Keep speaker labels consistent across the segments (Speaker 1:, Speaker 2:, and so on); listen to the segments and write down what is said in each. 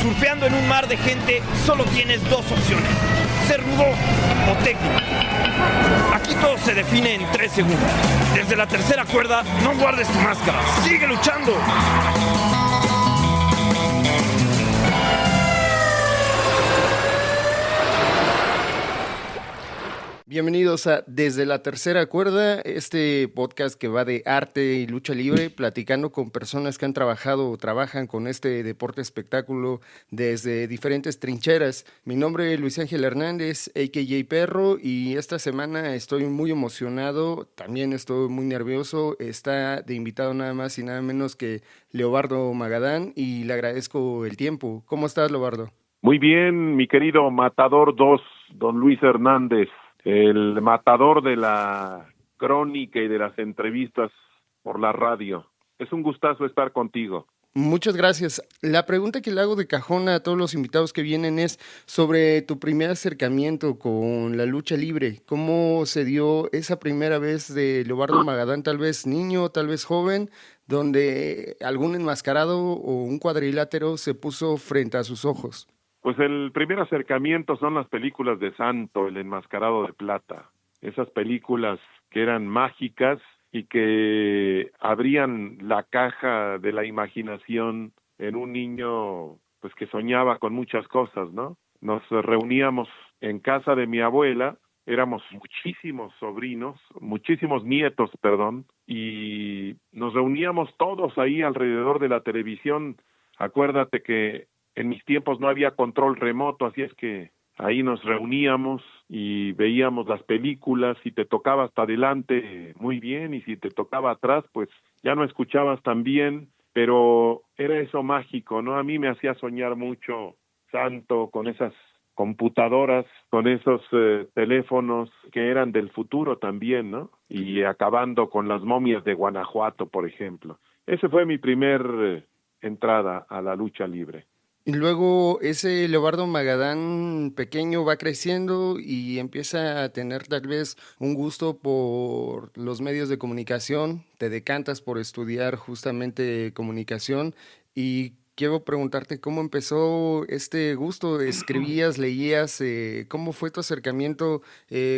Speaker 1: Surfeando en un mar de gente, solo tienes dos opciones: ser rudo o técnico. Aquí todo se define en 3 segundos. Desde la tercera cuerda, no guardes tu máscara. ¡Sigue luchando!
Speaker 2: Bienvenidos a Desde la Tercera Cuerda, este podcast que va de arte y lucha libre, platicando con personas que han trabajado o trabajan con este deporte espectáculo desde diferentes trincheras. Mi nombre es Luis Ángel Hernández, a.k.a. Perro, y esta semana estoy muy emocionado, también estoy muy nervioso. Está de invitado nada más y nada menos que Leobardo Magadán, y le agradezco el tiempo. ¿Cómo estás, Leobardo?
Speaker 3: Muy bien, mi querido Matador 2, don Luis Hernández, el matador de la crónica y de las entrevistas por la radio. Es un gustazo estar contigo.
Speaker 2: Muchas gracias. La pregunta que le hago de cajón a todos los invitados que vienen es sobre tu primer acercamiento con la lucha libre. ¿Cómo se dio esa primera vez de Leobardo Magadán, tal vez niño, tal vez joven, donde algún enmascarado o un cuadrilátero se puso frente a sus ojos?
Speaker 3: Pues el primer acercamiento son las películas de Santo, el enmascarado de plata. Esas películas que eran mágicas y que abrían la caja de la imaginación en un niño pues que soñaba con muchas cosas, ¿no? Nos reuníamos en casa de mi abuela, éramos muchísimos nietos, y nos reuníamos todos ahí alrededor de la televisión. Acuérdate que en mis tiempos no había control remoto, así es que ahí nos reuníamos y veíamos las películas. Si te tocaba hasta adelante, muy bien, y si te tocaba atrás, pues ya no escuchabas tan bien, pero era eso mágico, ¿no? A mí me hacía soñar mucho Santo con esas computadoras, con esos teléfonos que eran del futuro también, ¿no? Y acabando con las momias de Guanajuato, por ejemplo. Ese fue mi primer entrada a la lucha libre.
Speaker 2: Y luego ese Leobardo Magadán pequeño va creciendo y empieza a tener tal vez un gusto por los medios de comunicación. Te decantas por estudiar justamente comunicación, y quiero preguntarte cómo empezó este gusto. ¿Escribías, leías? ¿Cómo fue tu acercamiento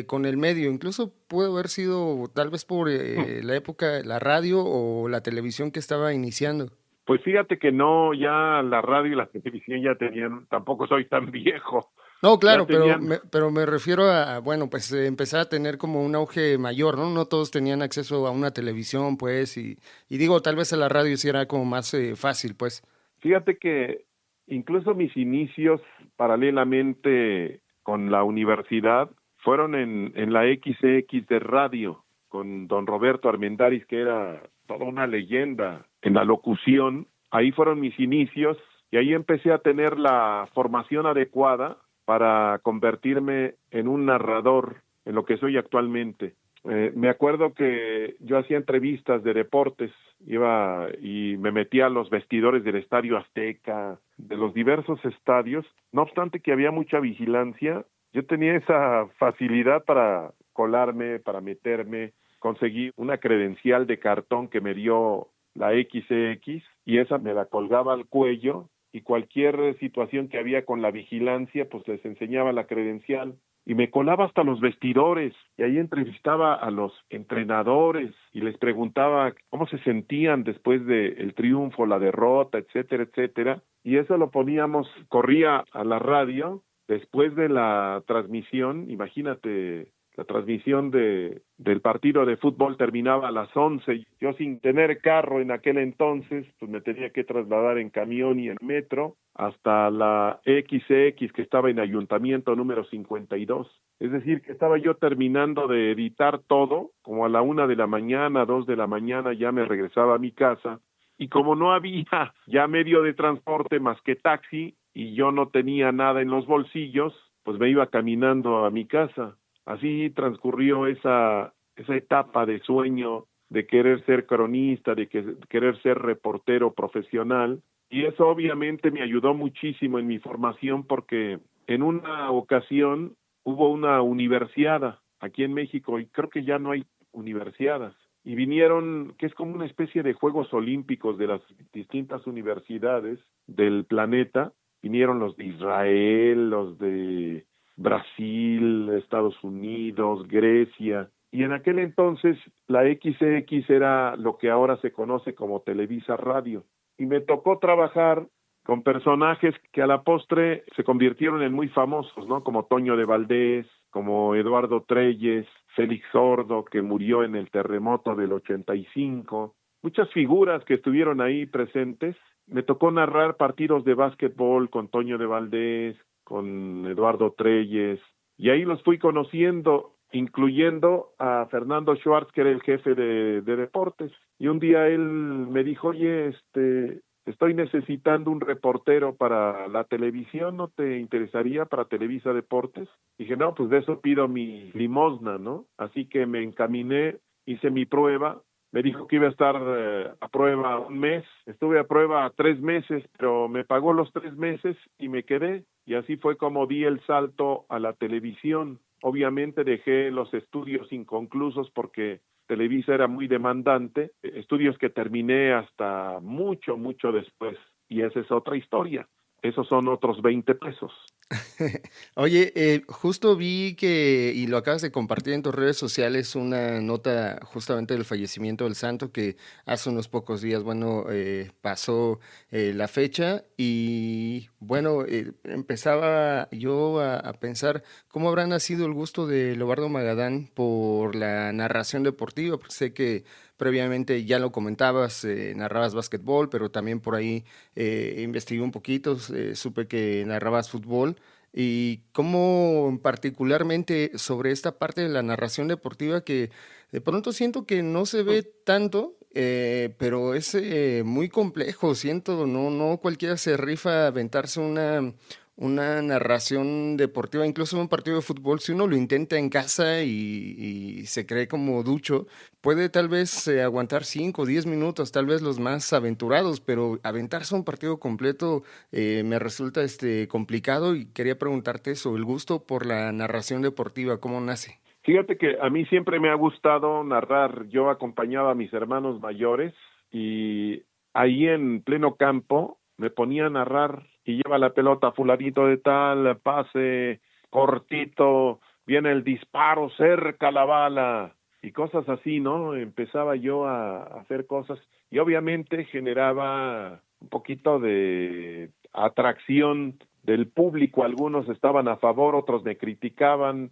Speaker 2: con el medio? Incluso puede haber sido tal vez por la época, la radio o la televisión que estaba iniciando.
Speaker 3: Pues fíjate que no, ya la radio y la televisión ya tenían, tampoco soy tan viejo,
Speaker 2: No,
Speaker 3: ya
Speaker 2: claro,
Speaker 3: tenían.
Speaker 2: pero me refiero a, bueno, pues empezar a tener como un auge mayor, ¿no? No todos tenían acceso a una televisión, pues, y digo, tal vez a la radio sí era como más fácil, pues.
Speaker 3: Fíjate que incluso mis inicios paralelamente con la universidad fueron en la XX de radio, con don Roberto Armendáriz, que era toda una leyenda en la locución. Ahí fueron mis inicios y ahí empecé a tener la formación adecuada para convertirme en un narrador, en lo que soy actualmente. Me acuerdo que yo hacía entrevistas de deportes, iba y me metía a los vestidores del Estadio Azteca, de los diversos estadios. No obstante que había mucha vigilancia, yo tenía esa facilidad para colarme, para meterme. Conseguí una credencial de cartón que me dio la XX, y esa me la colgaba al cuello, y cualquier situación que había con la vigilancia, pues les enseñaba la credencial. Y me colaba hasta los vestidores, y ahí entrevistaba a los entrenadores y les preguntaba cómo se sentían después del triunfo, la derrota, etcétera, etcétera. Y eso lo poníamos, corría a la radio después de la transmisión. Imagínate, la transmisión del partido de fútbol terminaba a las 11. Yo, sin tener carro en aquel entonces, pues me tenía que trasladar en camión y en metro hasta la XX, que estaba en Ayuntamiento número 52. Es decir, que estaba yo terminando de editar todo, como a la 1 de la mañana, 2 de la mañana, ya me regresaba a mi casa. Y como no había ya medio de transporte más que taxi, y yo no tenía nada en los bolsillos, pues me iba caminando a mi casa. Así transcurrió esa etapa de sueño, de querer ser cronista, de querer ser reportero profesional, y eso obviamente me ayudó muchísimo en mi formación, porque en una ocasión hubo una universiada aquí en México, y creo que ya no hay universidades, y vinieron, que es como una especie de Juegos Olímpicos de las distintas universidades del planeta, vinieron los de Israel, los de Brasil, Estados Unidos, Grecia, y en aquel entonces la XCX era lo que ahora se conoce como Televisa Radio, y me tocó trabajar con personajes que a la postre se convirtieron en muy famosos, ¿no? Como Toño de Valdés, como Eduardo Treyes, Félix Sordo, que murió en el terremoto del 85, muchas figuras que estuvieron ahí presentes. Me tocó narrar partidos de básquetbol con Toño de Valdés, con Eduardo Treyes, y ahí los fui conociendo, incluyendo a Fernando Schwartz, que era el jefe de deportes. Y un día él me dijo, oye, estoy necesitando un reportero para la televisión, ¿no te interesaría para Televisa Deportes? Dije, no, pues de eso pido mi limosna, ¿no? Así que me encaminé, hice mi prueba, me dijo que iba a estar a prueba un mes, estuve a prueba 3 meses, pero me pagó los 3 meses y me quedé, y así fue como di el salto a la televisión. Obviamente dejé los estudios inconclusos porque Televisa era muy demandante, estudios que terminé hasta mucho, mucho después, y esa es otra historia. Esos son otros 20 pesos.
Speaker 2: Oye, justo vi que, y lo acabas de compartir en tus redes sociales, una nota justamente del fallecimiento del santo que hace unos pocos días, bueno, pasó la fecha y bueno, empezaba yo a pensar cómo habrá nacido el gusto de Leobardo Magadán por la narración deportiva, porque sé que previamente ya lo comentabas, narrabas básquetbol, pero también por ahí investigué un poquito, supe que narrabas fútbol. Y cómo particularmente sobre esta parte de la narración deportiva que de pronto siento que no se ve tanto, pero es muy complejo, siento, no cualquiera se rifa a aventarse una narración deportiva, incluso un partido de fútbol, si uno lo intenta en casa y se cree como ducho, puede tal vez aguantar 5 o 10 minutos, tal vez los más aventurados, pero aventarse un partido completo me resulta complicado y quería preguntarte sobre el gusto por la narración deportiva, ¿cómo nace?
Speaker 3: Fíjate que a mí siempre me ha gustado narrar. Yo acompañaba a mis hermanos mayores y ahí en pleno campo me ponía a narrar y lleva la pelota fulanito de tal, pase cortito, viene el disparo, cerca la bala y cosas así, ¿no? Empezaba yo a hacer cosas y obviamente generaba un poquito de atracción del público. Algunos estaban a favor, otros me criticaban,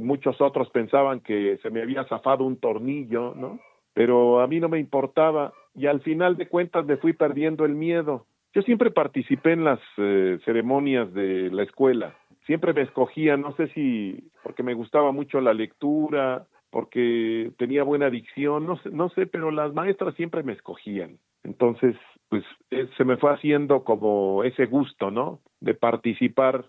Speaker 3: muchos otros pensaban que se me había zafado un tornillo, ¿no? Pero a mí no me importaba y al final de cuentas me fui perdiendo el miedo. Yo siempre participé en las ceremonias de la escuela, siempre me escogían, no sé si porque me gustaba mucho la lectura, porque tenía buena dicción, no sé, pero las maestras siempre me escogían. Entonces, pues se me fue haciendo como ese gusto, ¿no? De participar.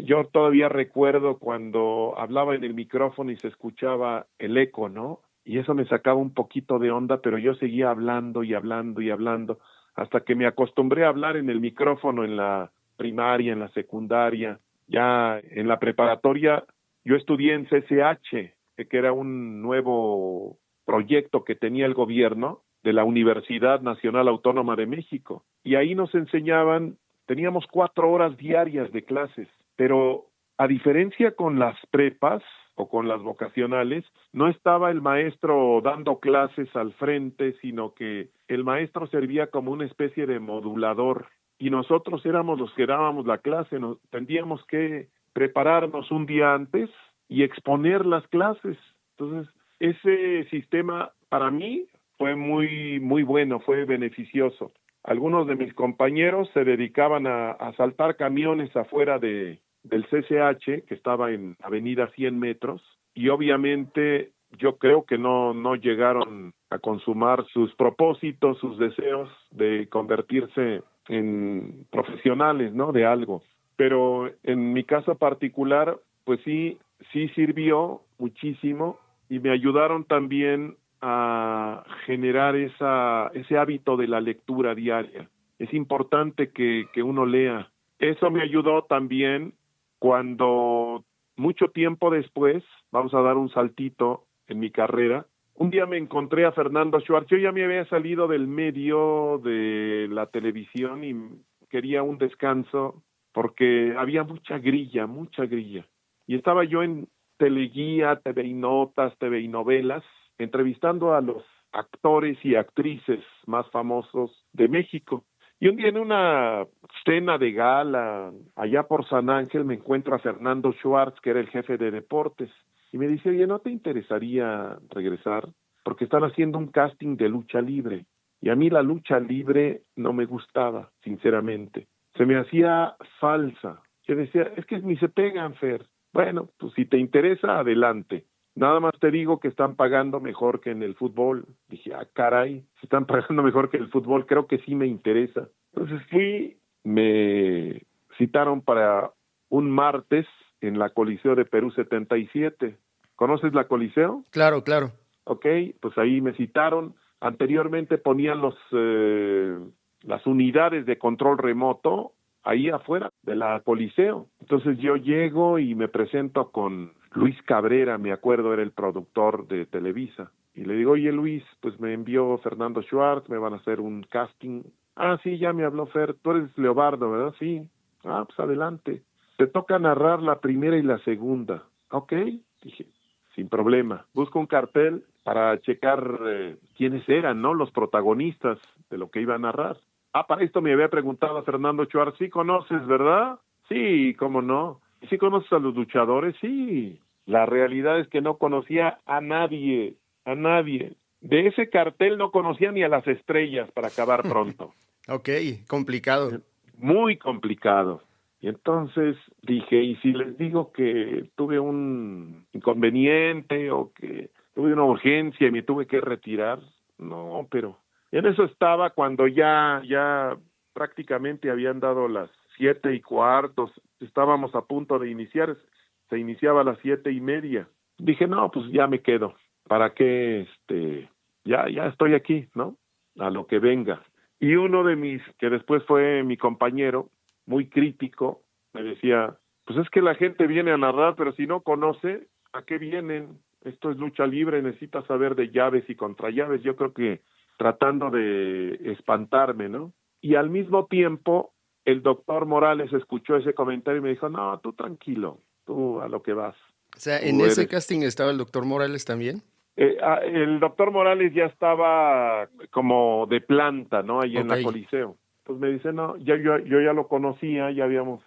Speaker 3: Yo todavía recuerdo cuando hablaba en el micrófono y se escuchaba el eco, ¿no? Y eso me sacaba un poquito de onda, pero yo seguía hablando y hablando y hablando, hasta que me acostumbré a hablar en el micrófono en la primaria, en la secundaria. Ya en la preparatoria yo estudié en CCH, que era un nuevo proyecto que tenía el gobierno de la Universidad Nacional Autónoma de México. Y ahí nos enseñaban, teníamos 4 horas diarias de clases, pero a diferencia con las prepas o con las vocacionales, no estaba el maestro dando clases al frente, sino que el maestro servía como una especie de modulador y nosotros éramos los que dábamos la clase, tendríamos que prepararnos un día antes y exponer las clases. Entonces, ese sistema para mí fue muy, muy bueno, fue beneficioso. Algunos de mis compañeros se dedicaban a asaltar camiones afuera del CCH, que estaba en Avenida 100 metros, y obviamente yo creo que no llegaron a consumar sus propósitos, sus deseos de convertirse en profesionales, ¿no? De algo. Pero en mi caso particular, pues sí sirvió muchísimo y me ayudaron también a generar ese hábito de la lectura diaria. Es importante que uno lea. Eso me ayudó también cuando mucho tiempo después, vamos a dar un saltito en mi carrera, un día me encontré a Fernando Schwartz. Yo ya me había salido del medio de la televisión y quería un descanso porque había mucha grilla, mucha grilla. Y estaba yo en Teleguía, TV y Notas, TV y Novelas, entrevistando a los actores y actrices más famosos de México. Y un día en una cena de gala, allá por San Ángel, me encuentro a Fernando Schwartz, que era el jefe de deportes, y me dice, oye, ¿no te interesaría regresar? Porque están haciendo un casting de lucha libre. Y a mí la lucha libre no me gustaba, sinceramente. Se me hacía falsa. Yo decía, es que ni se pegan, Fer. Bueno, pues si te interesa, adelante. Nada más te digo que están pagando mejor que en el fútbol. Dije, caray, si están pagando mejor que el fútbol, creo que sí me interesa. Entonces fui, me citaron para un martes en la Coliseo de Perú 77. ¿Conoces la Coliseo?
Speaker 2: Claro, claro.
Speaker 3: Ok, pues ahí me citaron. Anteriormente ponían las unidades de control remoto ahí afuera de la Coliseo. Entonces yo llego y me presento con Luis Cabrera, me acuerdo, era el productor de Televisa. Y le digo, oye Luis, pues me envió Fernando Schwartz, me van a hacer un casting. Ah, sí, ya me habló Fer, tú eres Leobardo, ¿verdad? Sí. Ah, pues adelante. Te toca narrar la primera y la segunda. Ok, dije, sin problema. Busco un cartel para checar quiénes eran, ¿no? Los protagonistas de lo que iba a narrar. Ah, para esto me había preguntado a Fernando Schwartz, ¿sí conoces, verdad? Sí, ¿cómo no? ¿Sí conoces a los luchadores? Sí. La realidad es que no conocía a nadie, a nadie. De ese cartel no conocía ni a las estrellas, para acabar pronto.
Speaker 2: Ok, complicado.
Speaker 3: Muy complicado. Y entonces dije, ¿y si les digo que tuve un inconveniente o que tuve una urgencia y me tuve que retirar? No, pero en eso estaba cuando ya prácticamente habían dado las 7:15, estábamos a punto de iniciar, se iniciaba a las 7:30. Dije, no, pues ya me quedo, ¿para qué? Ya estoy aquí, ¿no? A lo que venga. Y uno de mis, que después fue mi compañero, muy crítico, me decía, pues es que la gente viene a narrar, pero si no conoce, ¿a qué vienen? Esto es lucha libre, necesitas saber de llaves y contrallaves. Yo creo que tratando de espantarme, ¿no? Y al mismo tiempo, el doctor Morales escuchó ese comentario y me dijo, no, tú tranquilo, tú a lo que vas.
Speaker 2: O sea, ¿en ese casting estaba el doctor Morales también?
Speaker 3: El doctor Morales ya estaba como de planta, ¿no? Ahí en la
Speaker 2: Ok.
Speaker 3: Coliseo. Pues me dice, no, yo ya lo conocía, ya habíamos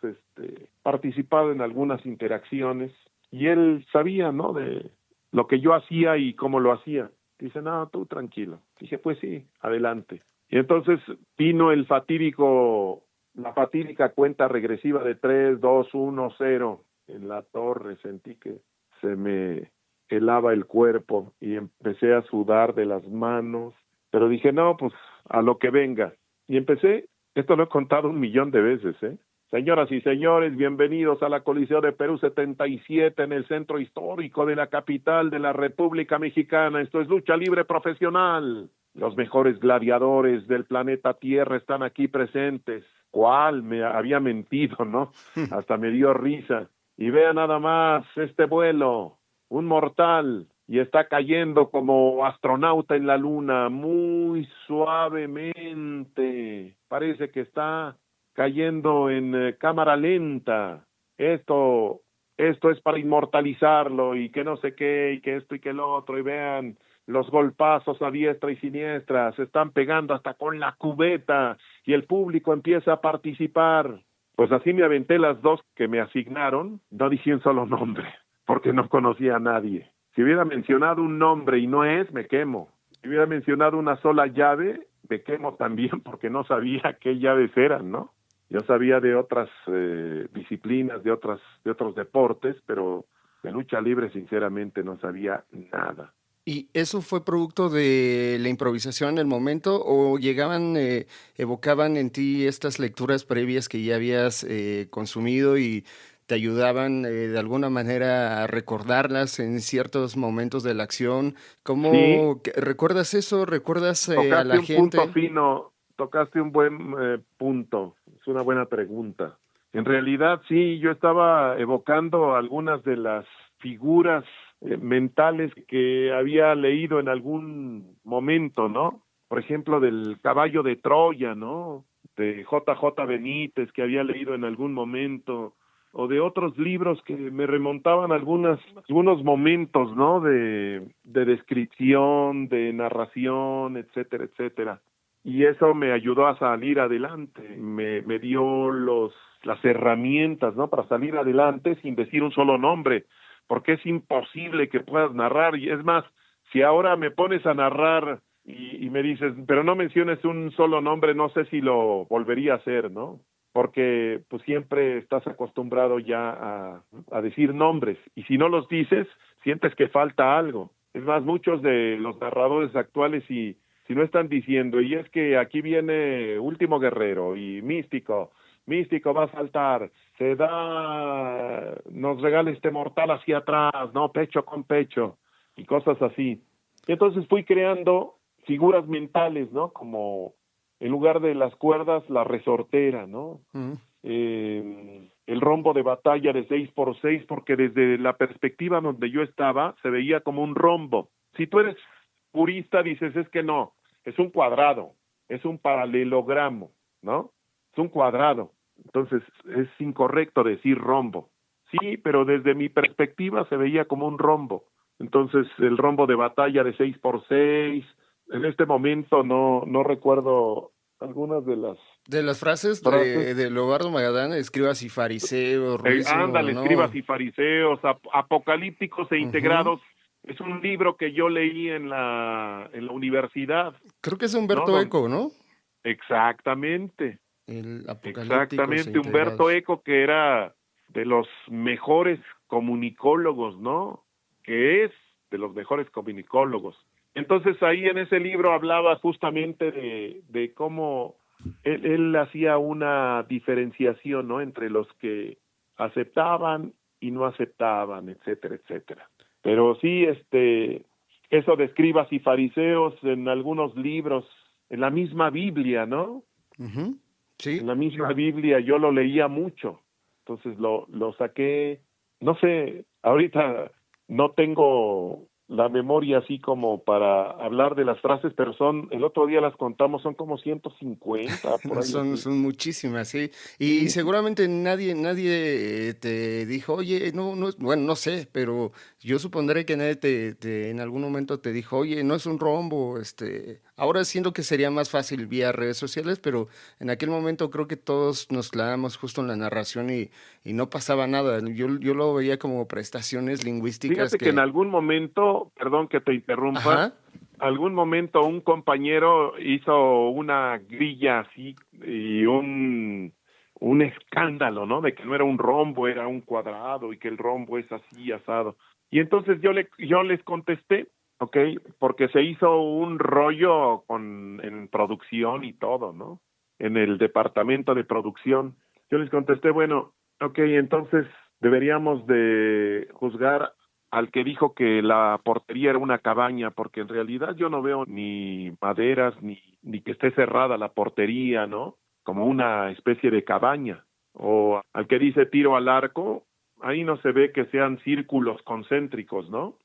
Speaker 3: participado en algunas interacciones y él sabía, ¿no? De lo que yo hacía y cómo lo hacía. Dice, no, tú tranquilo. Dije, pues sí, adelante. Y entonces vino la fatídica cuenta regresiva de 3, 2, 1, 0 en la torre. Sentí que se me helaba el cuerpo y empecé a sudar de las manos. Pero dije, no, pues a lo que venga. Y empecé, esto lo he contado 1,000,000 de veces, ¿eh? Señoras y señores, bienvenidos a la Coliseo de Perú 77 en el centro histórico de la capital de la República Mexicana. Esto es lucha libre profesional. Los mejores gladiadores del planeta Tierra están aquí presentes. ¿Cuál? Me había mentido, ¿no? Hasta me dio risa. Y vean nada más este vuelo, un mortal, y está cayendo como astronauta en la luna, muy suavemente. Parece que está cayendo en cámara lenta. Esto es para inmortalizarlo y que no sé qué, y que esto y que el otro, y vean los golpazos a diestra y siniestra, se están pegando hasta con la cubeta y el público empieza a participar. Pues así me aventé las dos que me asignaron, no dije un solo nombre, porque no conocía a nadie. Si hubiera mencionado un nombre y no es, me quemo. Si hubiera mencionado una sola llave, me quemo también, porque no sabía qué llaves eran, ¿no? Yo sabía de otras disciplinas, de otros deportes, pero de lucha libre sinceramente no sabía nada.
Speaker 2: ¿Y eso fue producto de la improvisación en el momento o evocaban en ti estas lecturas previas que ya habías consumido y te ayudaban de alguna manera a recordarlas en ciertos momentos de la acción? ¿Cómo
Speaker 3: Sí,
Speaker 2: recuerdas eso? ¿Recuerdas a
Speaker 3: tocaste
Speaker 2: la
Speaker 3: un punto
Speaker 2: gente?
Speaker 3: fino, tocaste un buen punto, es una buena pregunta. En realidad sí, yo estaba evocando algunas de las figuras mentales que había leído en algún momento, ¿no? Por ejemplo, del caballo de Troya, ¿no? de JJ Benítez que había leído en algún momento, o de otros libros que me remontaban algunos momentos, ¿no? De descripción, de narración, etcétera, etcétera. Y eso me ayudó a salir adelante, me dio las herramientas, ¿no? Para salir adelante sin decir un solo nombre, porque es imposible que puedas narrar, y es más, si ahora me pones a narrar y me dices, pero no menciones un solo nombre, no sé si lo volvería a hacer, ¿no? Porque pues siempre estás acostumbrado ya a decir nombres, y si no los dices, sientes que falta algo. Es más, muchos de los narradores actuales, si no están diciendo, y es que aquí viene Último Guerrero y Místico va a saltar, nos regala este mortal hacia atrás, ¿no? Pecho con pecho, y cosas así. Y entonces fui creando figuras mentales, ¿no? Como en lugar de las cuerdas, la resortera, ¿no? El rombo de batalla de 6x6, porque desde la perspectiva donde yo estaba, se veía como un rombo. Si tú eres purista, dices, es que no, es un cuadrado, es un paralelogramo, ¿no? Es un cuadrado. Entonces, es incorrecto decir rombo. Sí, pero desde mi perspectiva se veía como un rombo. Entonces, el rombo de batalla de 6x6, en este momento no recuerdo algunas de las
Speaker 2: frases de Leobardo Magadán, escribas y fariseos,
Speaker 3: ándale,
Speaker 2: ¿no?
Speaker 3: Escribas y fariseos, apocalípticos e integrados. Es un libro que yo leí en la universidad.
Speaker 2: Creo que es Humberto Eco, ¿no?
Speaker 3: Exactamente.
Speaker 2: El
Speaker 3: Exactamente, Humberto Eco, que era de los mejores comunicólogos, ¿no? Que es de los mejores comunicólogos. Entonces ahí en ese libro hablaba justamente de cómo él hacía una diferenciación, ¿no? Entre los que aceptaban y no aceptaban, etcétera, etcétera. Pero sí, eso de escribas y fariseos en algunos libros, en la misma Biblia, ¿no?
Speaker 2: Uh-huh. Sí.
Speaker 3: En la misma Biblia yo lo leía mucho, entonces lo saqué, no sé, ahorita no tengo la memoria así como para hablar de las frases, pero el otro día las contamos, son como 150. Por ahí
Speaker 2: son muchísimas, sí. Y seguramente nadie te dijo, oye, no, bueno, no sé, pero yo supondré que nadie en algún momento te dijo, oye, no es un rombo, ahora siento que sería más fácil vía redes sociales, pero en aquel momento creo que todos nos clavamos justo en la narración y no pasaba nada. Yo lo veía como prestaciones lingüísticas.
Speaker 3: Fíjate que en algún momento, perdón que te interrumpa, algún momento un compañero hizo una grilla así y un escándalo, ¿no? De que no era un rombo, era un cuadrado y que el rombo es así, asado. Y entonces yo les contesté, ¿ok? Porque se hizo un rollo en producción y todo, ¿no? En el departamento de producción. Yo les contesté, bueno, ok, entonces deberíamos de juzgar al que dijo que la portería era una cabaña, porque en realidad yo no veo ni maderas ni que esté cerrada la portería, ¿no? Como una especie de cabaña. O al que dice tiro al arco, ahí no se ve que sean círculos concéntricos, ¿no?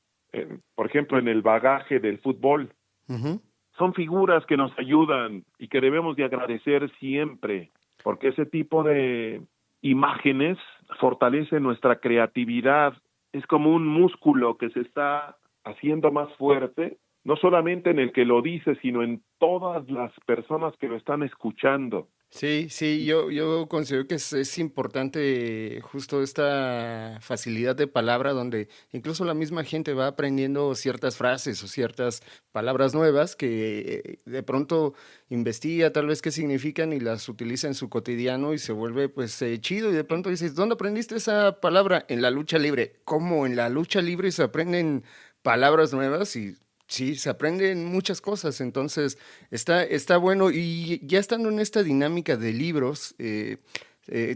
Speaker 3: Por ejemplo, en el bagaje del fútbol.
Speaker 2: Uh-huh.
Speaker 3: Son figuras que nos ayudan y que debemos de agradecer siempre, porque ese tipo de imágenes fortalece nuestra creatividad. Es como un músculo que se está haciendo más fuerte, no solamente en el que lo dice, sino en todas las personas que lo están escuchando.
Speaker 2: Sí, yo considero que es importante justo esta facilidad de palabra donde incluso la misma gente va aprendiendo ciertas frases o ciertas palabras nuevas que de pronto investiga tal vez qué significan y las utiliza en su cotidiano y se vuelve pues chido y de pronto dices, ¿dónde aprendiste esa palabra? En la lucha libre. ¿Cómo? En la lucha libre se aprenden palabras nuevas y sí, se aprenden muchas cosas, entonces está bueno. Y ya estando en esta dinámica de libros, te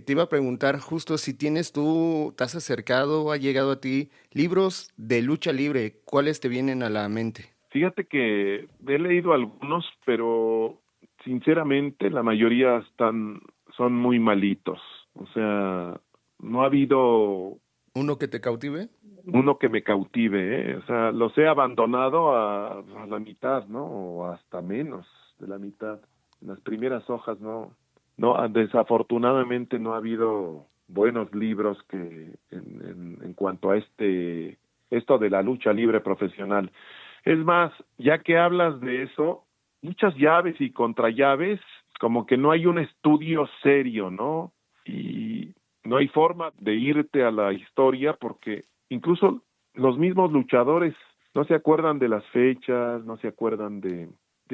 Speaker 2: iba a preguntar justo si te has acercado o ha llegado a ti libros de lucha libre, ¿cuáles te vienen a la mente?
Speaker 3: Fíjate que he leído algunos, pero sinceramente la mayoría son muy malitos. O sea, no ha habido...
Speaker 2: ¿Uno que te cautive?
Speaker 3: Uno que me cautive, o sea, los he abandonado a la mitad, ¿no? O hasta menos de la mitad. En las primeras hojas no No, desafortunadamente no ha habido buenos libros que en cuanto a esto de la lucha libre profesional. Es más, ya que hablas de eso, muchas llaves y contrallaves, como que no hay un estudio serio, ¿no? Y no hay forma de irte a la historia porque incluso los mismos luchadores no se acuerdan de las fechas, no se acuerdan de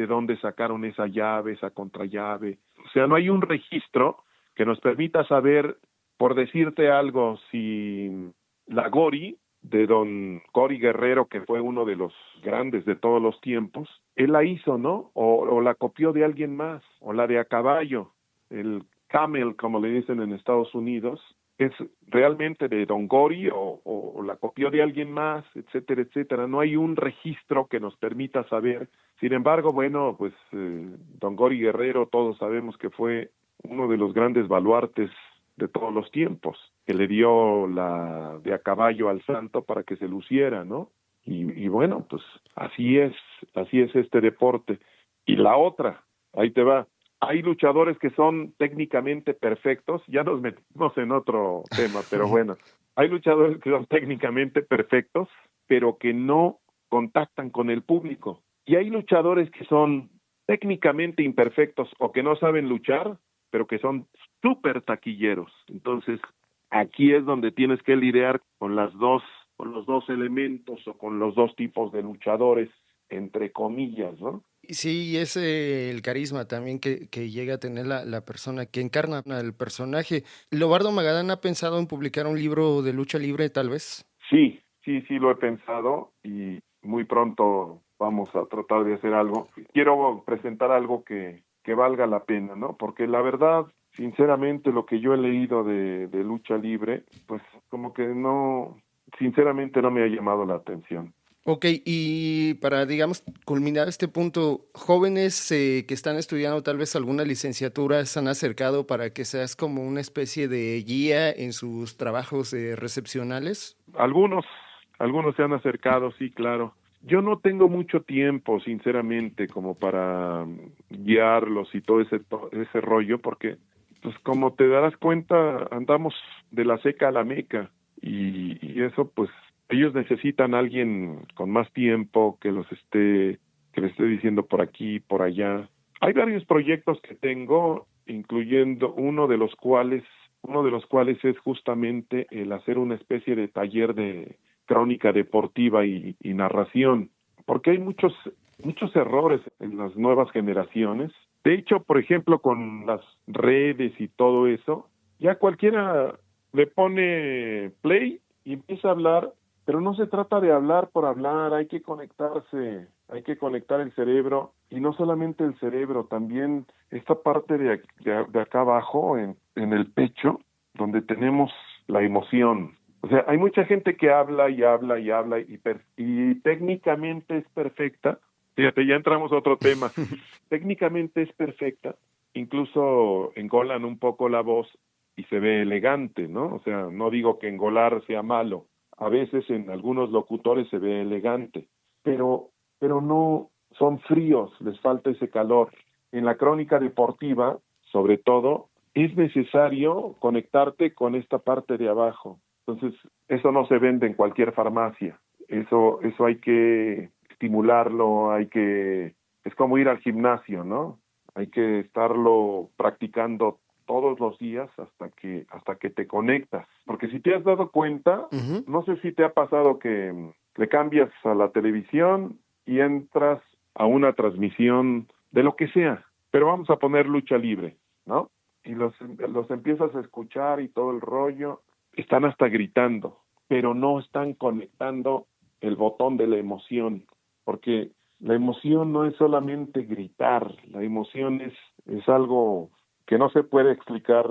Speaker 3: dónde sacaron esa llave, esa contrallave. O sea, no hay un registro que nos permita saber, por decirte algo, si la Gori de don Cory Guerrero, que fue uno de los grandes de todos los tiempos, él la hizo, ¿no? O la copió de alguien más, o la de a caballo, el camel, como le dicen en Estados Unidos, es realmente de don Cory o la copió de alguien más, etcétera, etcétera. No hay un registro que nos permita saber. Sin embargo, bueno, pues don Cory Guerrero, todos sabemos que fue uno de los grandes baluartes de todos los tiempos, que le dio la de a caballo al santo para que se luciera, ¿no? Y bueno, pues así es este deporte. Y la otra, ahí te va, hay luchadores que son técnicamente perfectos, ya nos metimos en otro tema, pero bueno, hay luchadores que son técnicamente perfectos, pero que no contactan con el público. Y hay luchadores que son técnicamente imperfectos o que no saben luchar, pero que son súper taquilleros. Entonces, aquí es donde tienes que lidiar con los dos elementos o con los dos tipos de luchadores, entre comillas, ¿no?
Speaker 2: Sí, es el carisma también que llega a tener la persona que encarna al personaje. ¿Lobardo Magadán ha pensado en publicar un libro de lucha libre, tal vez?
Speaker 3: Sí lo he pensado y muy pronto vamos a tratar de hacer algo. Quiero presentar algo que valga la pena, ¿no? Porque la verdad, sinceramente, lo que yo he leído de lucha libre, pues como que no, sinceramente no me ha llamado la atención.
Speaker 2: Ok, y para, digamos, culminar este punto, jóvenes que están estudiando tal vez alguna licenciatura se han acercado para que seas como una especie de guía en sus trabajos recepcionales.
Speaker 3: Algunos se han acercado, sí, claro. Yo no tengo mucho tiempo, sinceramente, como para guiarlos y todo ese rollo, porque, pues como te darás cuenta, andamos de la seca a la meca y eso, pues, ellos necesitan a alguien con más tiempo que les esté diciendo por aquí, por allá. Hay varios proyectos que tengo, incluyendo uno de los cuales es justamente el hacer una especie de taller de crónica deportiva y narración, porque hay muchos errores en las nuevas generaciones. De hecho, por ejemplo, con las redes y todo eso, ya cualquiera le pone play y empieza a hablar, pero no se trata de hablar por hablar, hay que conectarse, hay que conectar el cerebro, y no solamente el cerebro, también esta parte de acá abajo, en el pecho, donde tenemos la emoción. O sea, hay mucha gente que habla y habla y habla y técnicamente es perfecta. Fíjate, ya entramos a otro tema. Técnicamente es perfecta, incluso engolan un poco la voz y se ve elegante, ¿no? O sea, no digo que engolar sea malo. A veces en algunos locutores se ve elegante, pero no, son fríos, les falta ese calor. En la crónica deportiva, sobre todo, es necesario conectarte con esta parte de abajo. Entonces, eso no se vende en cualquier farmacia. Eso hay que estimularlo, es como ir al gimnasio, ¿no? Hay que estarlo practicando todos los días hasta que te conectas. Porque si te has dado cuenta, no sé si te ha pasado que le cambias a la televisión y entras a una transmisión de lo que sea, pero vamos a poner lucha libre, ¿no? Y los empiezas a escuchar y todo el rollo, están hasta gritando, pero no están conectando el botón de la emoción, porque la emoción no es solamente gritar, la emoción es algo que no se puede explicar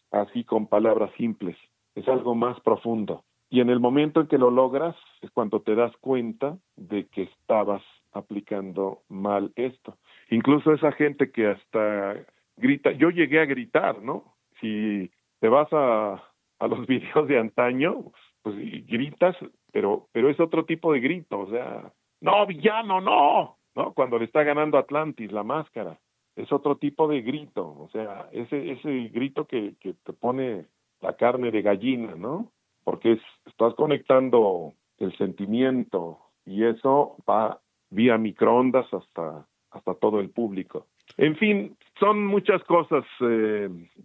Speaker 3: así con palabras simples, es algo más profundo. Y en el momento en que lo logras es cuando te das cuenta de que estabas aplicando mal esto. Incluso esa gente que hasta grita, yo llegué a gritar, ¿no? Si te vas a los videos de antaño, pues gritas, pero es otro tipo de grito, o sea, no, villano, no, ¿no? Cuando le está ganando Atlantis la máscara. es otro tipo de grito, o sea, ese grito que te pone la carne de gallina, ¿no? Porque estás conectando el sentimiento y eso va vía microondas hasta todo el público. En fin, son muchas cosas.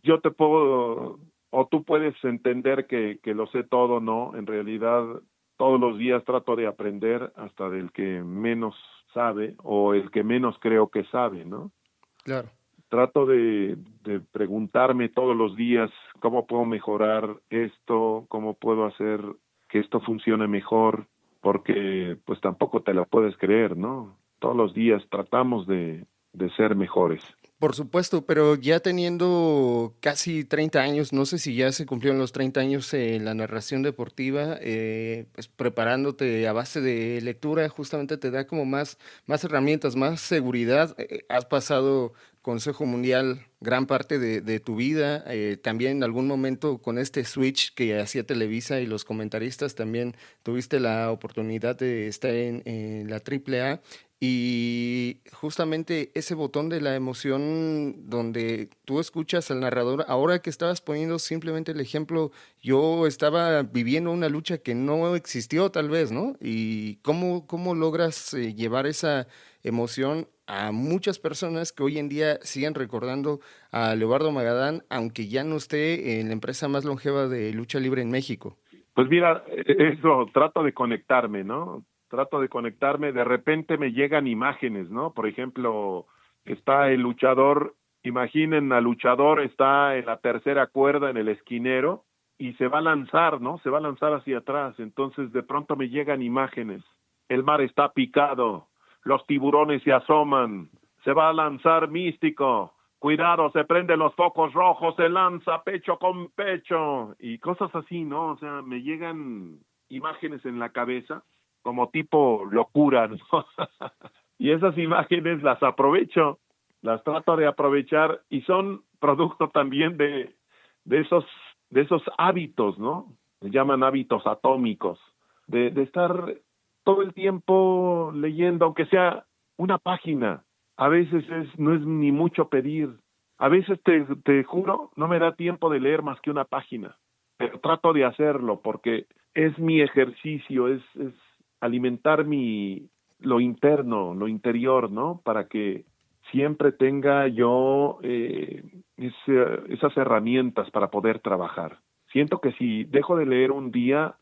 Speaker 3: Yo te puedo, o tú puedes entender que lo sé todo, ¿no? En realidad, todos los días trato de aprender hasta del que menos sabe o el que menos creo que sabe, ¿no?
Speaker 2: Claro.
Speaker 3: Trato de preguntarme todos los días cómo puedo mejorar esto, cómo puedo hacer que esto funcione mejor, porque pues tampoco te la puedes creer, ¿no? Todos los días tratamos de ser mejores.
Speaker 2: Por supuesto, pero ya teniendo casi 30 años, no sé si ya se cumplieron los 30 años en la narración deportiva, pues preparándote a base de lectura, justamente te da como más herramientas, más seguridad. Has pasado Consejo Mundial gran parte de tu vida, también en algún momento con este switch que hacía Televisa y los comentaristas también tuviste la oportunidad de estar en la AAA. Y justamente ese botón de la emoción donde tú escuchas al narrador, ahora que estabas poniendo simplemente el ejemplo, yo estaba viviendo una lucha que no existió tal vez, ¿no? Y cómo logras llevar esa emoción a muchas personas que hoy en día siguen recordando a Leobardo Magadán, aunque ya no esté en la empresa más longeva de lucha libre en México.
Speaker 3: Pues mira, eso, trato de conectarme, ¿no? Trato de conectarme, de repente me llegan imágenes, ¿no? Por ejemplo, está el luchador, imaginen al luchador, está en la tercera cuerda en el esquinero y se va a lanzar, ¿no? Se va a lanzar hacia atrás, entonces de pronto me llegan imágenes, el mar está picado, los tiburones se asoman, se va a lanzar Místico, cuidado, se prenden los focos rojos, se lanza pecho con pecho y cosas así, ¿no? O sea, me llegan imágenes en la cabeza como tipo locura, ¿no? Y esas imágenes las aprovecho, las trato de aprovechar y son producto también de esos hábitos, ¿no? Se llaman hábitos atómicos, de estar todo el tiempo leyendo, aunque sea una página. A veces no es ni mucho pedir. A veces te juro, no me da tiempo de leer más que una página, pero trato de hacerlo porque es mi ejercicio, es alimentar lo interno, lo interior, ¿no? Para que siempre tenga yo esas herramientas para poder trabajar. Siento que si dejo de leer un día,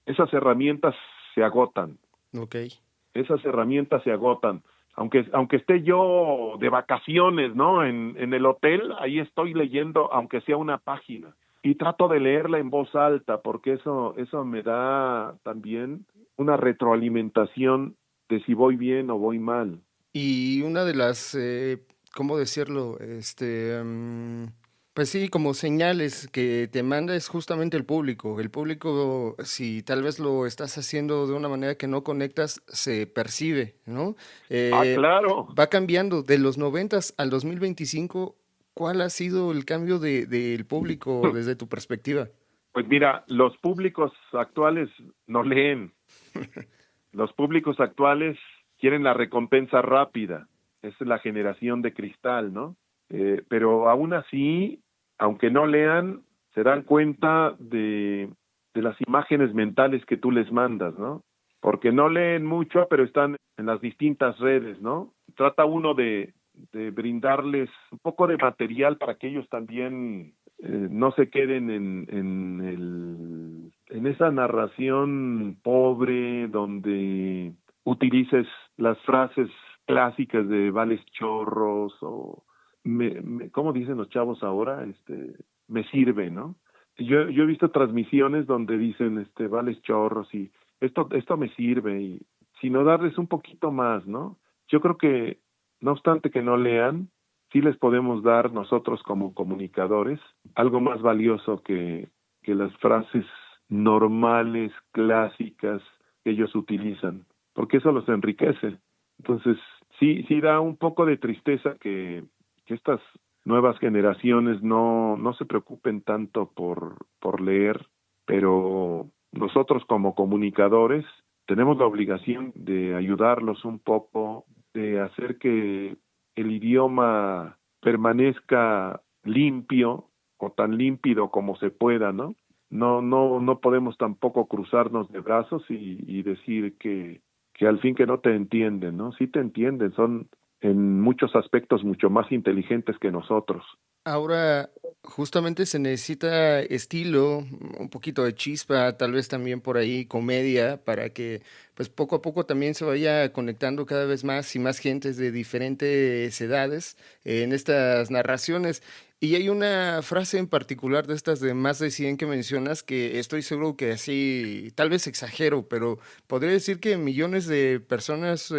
Speaker 3: esas herramientas se agotan.
Speaker 2: Okay.
Speaker 3: Esas herramientas se agotan. Aunque esté yo de vacaciones, ¿no? En el hotel, ahí estoy leyendo, aunque sea una página. Y trato de leerla en voz alta, porque eso me da también una retroalimentación de si voy bien o voy mal.
Speaker 2: Y una de las, ¿cómo decirlo? Pues sí, como señales que te manda es justamente el público. El público, si tal vez lo estás haciendo de una manera que no conectas, se percibe, ¿no?
Speaker 3: Claro.
Speaker 2: Va cambiando de los 90 al 2025. ¿Cuál ha sido el cambio del público desde tu perspectiva?
Speaker 3: Pues mira, los públicos actuales no leen. Los públicos actuales quieren la recompensa rápida. Esa es la generación de cristal, ¿no? Pero aún así, aunque no lean, se dan cuenta de las imágenes mentales que tú les mandas, ¿no? Porque no leen mucho, pero están en las distintas redes, ¿no? Trata uno de brindarles un poco de material para que ellos también no se queden en esa narración pobre donde utilices las frases clásicas de vales chorros o ¿cómo dicen los chavos ahora? Me sirve, ¿no? Yo he visto transmisiones donde dicen vales chorros y esto me sirve, y sino darles un poquito más, ¿no? Yo creo que no obstante que no lean, sí les podemos dar nosotros como comunicadores algo más valioso que las frases normales, clásicas que ellos utilizan, porque eso los enriquece. Entonces, sí da un poco de tristeza que estas nuevas generaciones no se preocupen tanto por leer, pero nosotros como comunicadores tenemos la obligación de ayudarlos un poco, de hacer que el idioma permanezca limpio o tan límpido como se pueda, ¿no? No podemos tampoco cruzarnos de brazos y decir que al fin que no te entienden, ¿no? Sí te entienden, son en muchos aspectos mucho más inteligentes que nosotros.
Speaker 2: Ahora, justamente se necesita estilo, un poquito de chispa, tal vez también por ahí comedia, para que pues poco a poco también se vaya conectando cada vez más y más gentes de diferentes edades en estas narraciones. Y hay una frase en particular de estas de más de 100 que mencionas que estoy seguro que así, tal vez exagero, pero podría decir que millones de personas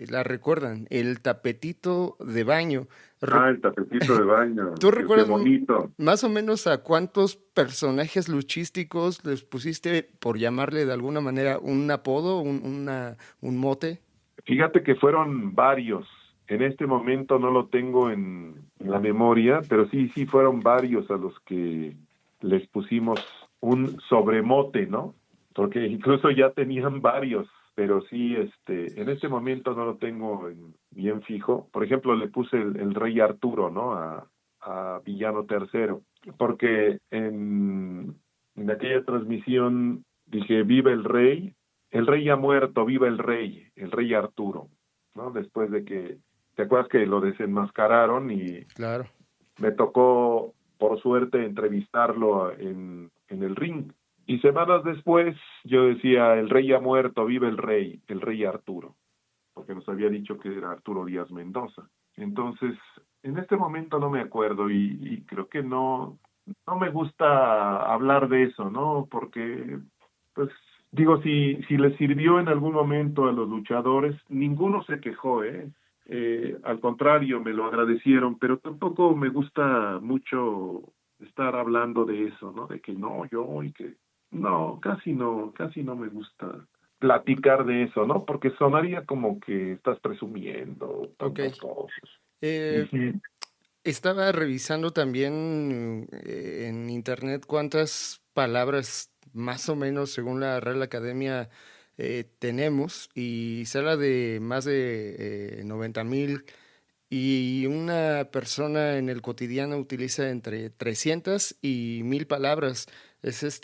Speaker 2: la recuerdan, el tapetito de baño.
Speaker 3: Ah, el tapetito de baño,
Speaker 2: ¿Tú
Speaker 3: qué
Speaker 2: recuerdas
Speaker 3: bonito.
Speaker 2: más o menos a cuántos personajes luchísticos les pusiste, por llamarle de alguna manera, un apodo, un mote?
Speaker 3: Fíjate que fueron varios. En este momento no lo tengo en la memoria, pero sí fueron varios a los que les pusimos un sobremote, ¿no? Porque incluso ya tenían varios, pero sí, en este momento no lo tengo bien fijo. Por ejemplo, le puse el Rey Arturo, ¿no? A Villano Tercero, porque en aquella transmisión dije, viva el rey ha muerto, viva el rey Arturo, ¿no? Después de que, ¿te acuerdas que lo desenmascararon y
Speaker 2: Claro.
Speaker 3: me tocó, por suerte, entrevistarlo en el ring? Y semanas después yo decía, el rey ha muerto, vive el rey Arturo, porque nos había dicho que era Arturo Díaz Mendoza. Entonces, en este momento no me acuerdo y creo que no me gusta hablar de eso, ¿no? Porque, pues, digo, si les sirvió en algún momento a los luchadores, ninguno se quejó, ¿eh? Al contrario, me lo agradecieron, pero tampoco me gusta mucho estar hablando de eso, ¿no? De que no, yo y que... No, casi no me gusta platicar de eso, ¿no? Porque sonaría como que estás presumiendo
Speaker 2: Ok.
Speaker 3: tantas cosas.
Speaker 2: Eh,
Speaker 3: Ujú.
Speaker 2: Estaba revisando también en internet cuántas palabras más o menos según la Real Academia tenemos y se habla de más de 90,000 y una persona en el cotidiano utiliza entre 300 y 1,000 palabras. Es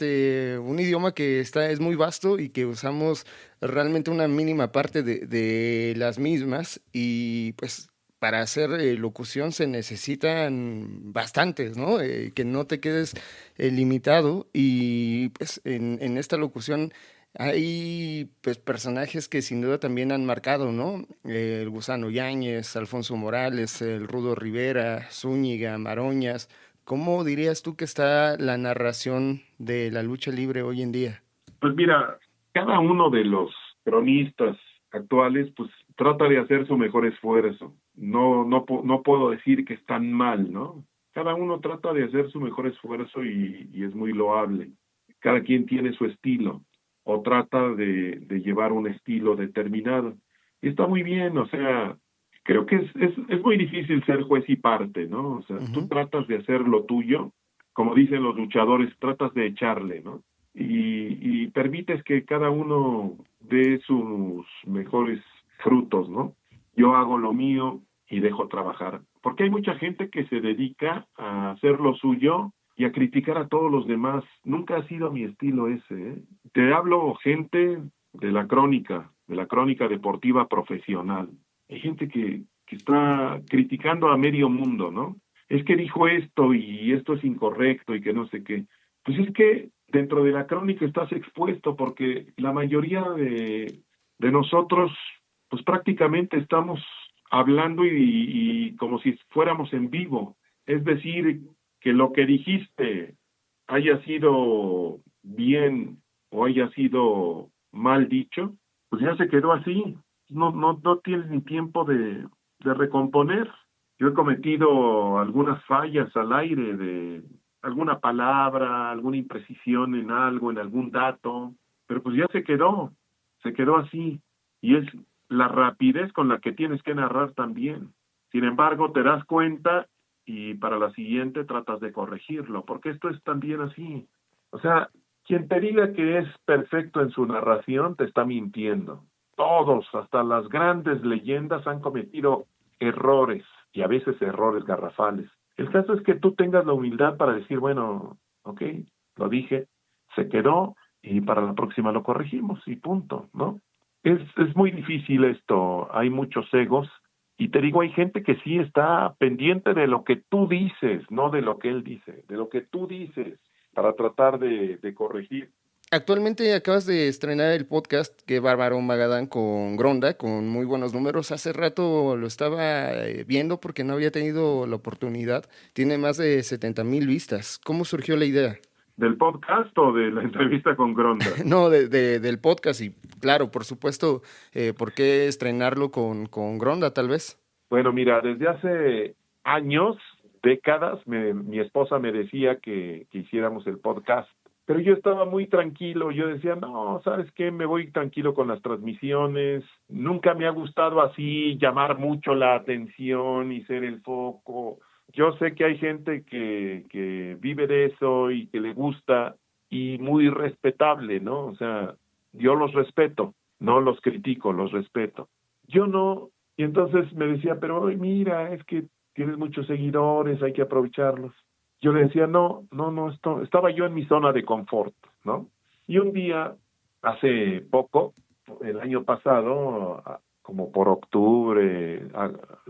Speaker 2: un idioma que es muy vasto y que usamos realmente una mínima parte de las mismas y pues para hacer locución se necesitan bastantes, ¿no? Que no te quedes limitado y pues en esta locución hay pues personajes que sin duda también han marcado, ¿no? El Gusano Yáñez, Alfonso Morales, el Rudo Rivera, Zúñiga, Maroñas. ¿Cómo dirías tú que está la narración de la lucha libre hoy en día?
Speaker 3: Pues mira, cada uno de los cronistas actuales, pues trata de hacer su mejor esfuerzo. No puedo decir que están mal, ¿no? Cada uno trata de hacer su mejor esfuerzo y es muy loable. Cada quien tiene su estilo o trata de llevar un estilo determinado. Y está muy bien, o sea, creo que es muy difícil ser juez y parte, ¿no? O sea, tú
Speaker 2: Ujú.
Speaker 3: tratas de hacer lo tuyo, como dicen los luchadores, tratas de echarle, ¿no? Y permites que cada uno dé sus mejores frutos, ¿no? Yo hago lo mío y dejo trabajar. Porque hay mucha gente que se dedica a hacer lo suyo y a criticar a todos los demás. Nunca ha sido mi estilo ese, ¿eh? Te hablo gente de la crónica deportiva profesional. Hay gente que está criticando a medio mundo, ¿no? Es que dijo esto y esto es incorrecto y que no sé qué. Pues es que dentro de la crónica estás expuesto porque la mayoría de nosotros, pues prácticamente estamos hablando y como si fuéramos en vivo. Es decir, que lo que dijiste haya sido bien o haya sido mal dicho, pues ya se quedó así. No tienes ni tiempo de recomponer. Yo he cometido algunas fallas al aire de alguna palabra, alguna imprecisión en algo, en algún dato, pero pues ya se quedó así. Y es la rapidez con la que tienes que narrar también. Sin embargo, te das cuenta y para la siguiente tratas de corregirlo, porque esto es también así. O sea, quien te diga que es perfecto en su narración te está mintiendo. Todos, hasta las grandes leyendas, han cometido errores, y a veces errores garrafales. El caso es que tú tengas la humildad para decir, bueno, ok, lo dije, se quedó, y para la próxima lo corregimos, y punto, ¿no? Es muy difícil esto, hay muchos egos, y te digo, hay gente que sí está pendiente de lo que tú dices, no de lo que él dice, de lo que tú dices, para tratar de corregir.
Speaker 2: Actualmente acabas de estrenar el podcast Qué Bárbaro Magadán con Gronda, con muy buenos números. Hace rato lo estaba viendo porque no había tenido la oportunidad. Tiene más de 70,000 vistas. ¿Cómo surgió la idea?
Speaker 3: ¿Del podcast o de la entrevista con Gronda?
Speaker 2: No, del podcast y claro, por supuesto, ¿por qué estrenarlo con Gronda tal vez?
Speaker 3: Bueno, mira, desde hace años, décadas, mi esposa me decía que hiciéramos el podcast, pero yo estaba muy tranquilo, yo decía, no, ¿sabes qué? Me voy tranquilo con las transmisiones, nunca me ha gustado así llamar mucho la atención y ser el foco. Yo sé que hay gente que vive de eso y que le gusta y muy respetable, ¿no? O sea, yo los respeto, no los critico, los respeto. Yo no, y entonces me decía, pero oye, mira, es que tienes muchos seguidores, hay que aprovecharlos. Yo le decía, no, estaba yo en mi zona de confort, ¿no? Y un día, hace poco, el año pasado, como por octubre,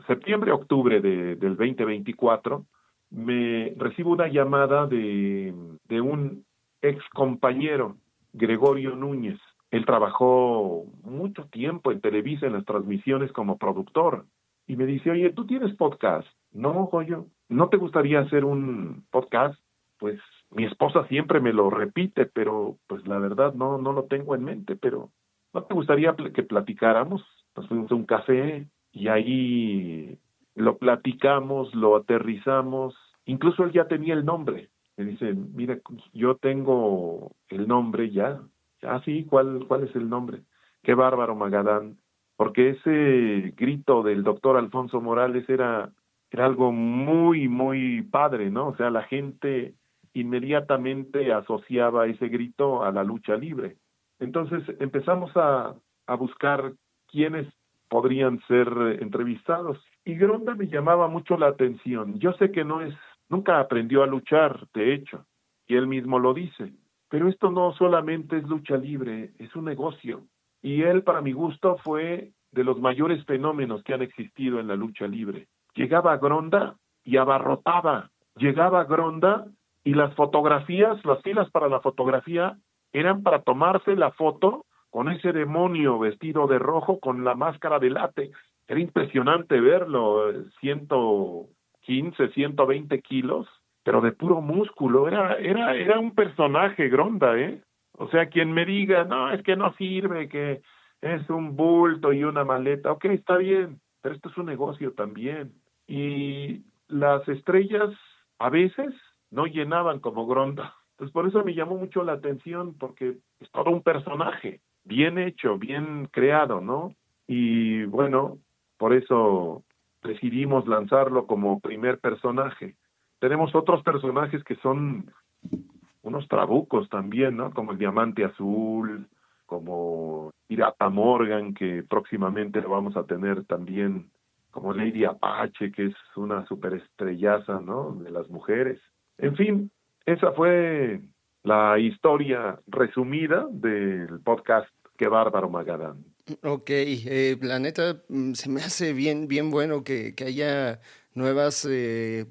Speaker 3: septiembre, octubre del 2024, me recibo una llamada de un ex compañero, Gregorio Núñez. Él trabajó mucho tiempo en Televisa en las transmisiones como productor. Y me dice, oye, ¿tú tienes podcast? No, Goyo, ¿no te gustaría hacer un podcast? Pues mi esposa siempre me lo repite, pero pues la verdad no lo tengo en mente, pero ¿no te gustaría que platicáramos? Nos fuimos a un café y ahí lo platicamos, lo aterrizamos, incluso él ya tenía el nombre. Me dice, mira, yo tengo el nombre ya. Ah, sí, ¿cuál es el nombre? Qué Bárbaro Magadán. Porque ese grito del doctor Alfonso Morales era algo muy, muy padre, ¿no? O sea, la gente inmediatamente asociaba ese grito a la lucha libre. Entonces empezamos a buscar quiénes podrían ser entrevistados. Y Gronda me llamaba mucho la atención. Yo sé que nunca aprendió a luchar, de hecho, y él mismo lo dice. Pero esto no solamente es lucha libre, es un negocio. Y él, para mi gusto, fue de los mayores fenómenos que han existido en la lucha libre. Llegaba a Gronda y abarrotaba. Llegaba a Gronda y las fotografías, las filas para la fotografía, eran para tomarse la foto con ese demonio vestido de rojo con la máscara de látex. Era impresionante verlo, 115, 120 kilos, pero de puro músculo. Era un personaje Gronda, ¿eh? O sea, quien me diga, no, es que no sirve, que es un bulto y una maleta, ok, está bien, pero esto es un negocio también. Y las estrellas a veces no llenaban como Gronda. Entonces, por eso me llamó mucho la atención, porque es todo un personaje, bien hecho, bien creado, ¿no? Y bueno, por eso decidimos lanzarlo como primer personaje. Tenemos otros personajes que son unos trabucos también, ¿no? Como el Diamante Azul, como Pirata Morgan, que próximamente lo vamos a tener también, como Lady Apache, que es una superestrellaza, ¿no? De las mujeres. En fin, esa fue la historia resumida del podcast Qué Bárbaro Magadán.
Speaker 2: Ok, la neta se me hace bien, bien bueno que haya nuevas